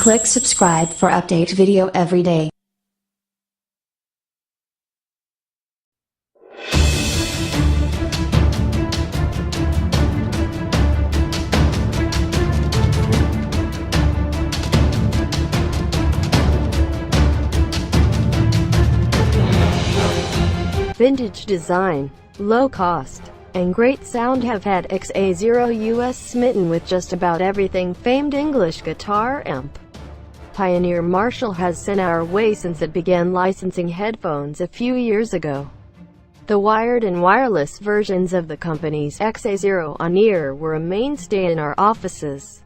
Click subscribe for update video every day. Vintage design, low cost, and great sound have had XA0 US smitten with just about everything famed English guitar amp. Pioneer Marshall has sent our way since it began licensing headphones a few years ago. The wired and wireless versions of the company's XA0 on-ear were a mainstay in our offices,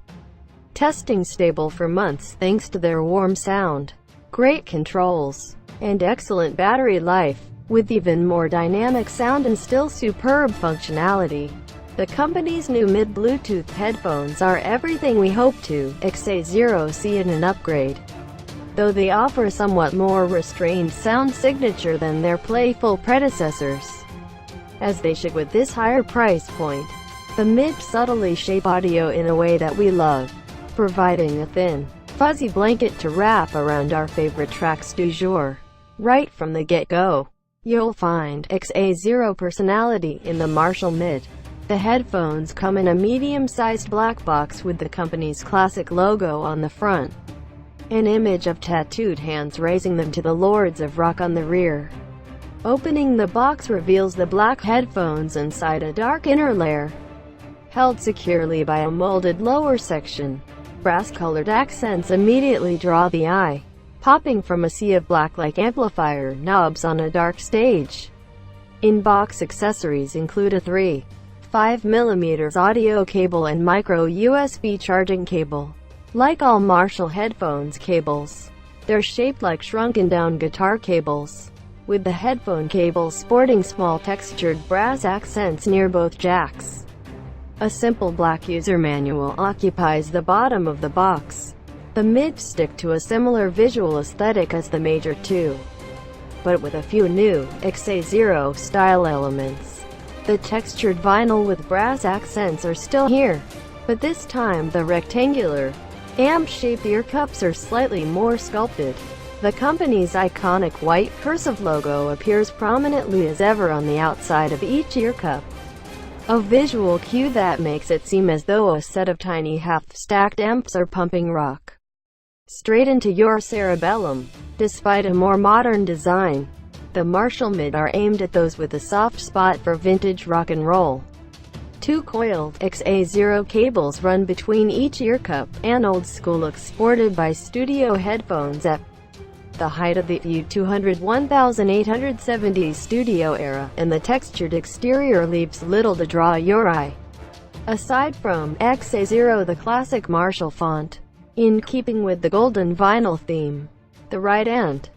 testing stable for months thanks to their warm sound, great controls, and excellent battery life. With even more dynamic sound and still superb functionality, the company's new mid-Bluetooth headphones are everything we hope to XA0 see in an upgrade. Though they offer a somewhat more restrained sound signature than their playful predecessors, as they should with this higher price point. The mid subtly shape audio in a way that we love, providing a thin, fuzzy blanket to wrap around our favorite tracks du jour. Right from the get-go, you'll find XA0 personality in the Marshall Mid. The headphones come in a medium-sized black box with the company's classic logo on the front, an image of tattooed hands raising them to the Lords of Rock on the rear. Opening the box reveals the black headphones inside a dark inner layer, held securely by a molded lower section. Brass-colored accents immediately draw the eye, popping from a sea of black like amplifier knobs on a dark stage. In-box accessories include a 3.5mm audio cable and micro USB charging cable. Like all Marshall headphones cables, they're shaped like shrunken-down guitar cables, with the headphone cable sporting small textured brass accents near both jacks. A simple black user manual occupies the bottom of the box. The mids stick to a similar visual aesthetic as the Major 2, but with a few new XA0 style elements. The textured vinyl with brass accents are still here, but this time the rectangular, amp-shaped ear cups are slightly more sculpted. The company's iconic white cursive logo appears prominently as ever on the outside of each ear cup, a visual cue that makes it seem as though a set of tiny half-stacked amps are pumping rock straight into your cerebellum. Despite a more modern design, the Marshall Mid are aimed at those with a soft spot for vintage rock and roll. Two coiled XA0 cables run between each ear cup, an old-school look sported by studio headphones at the height of the U200-1870 studio era, and the textured exterior leaves little to draw your eye. Aside from XA0, the classic Marshall font, in keeping with the golden vinyl theme, the right and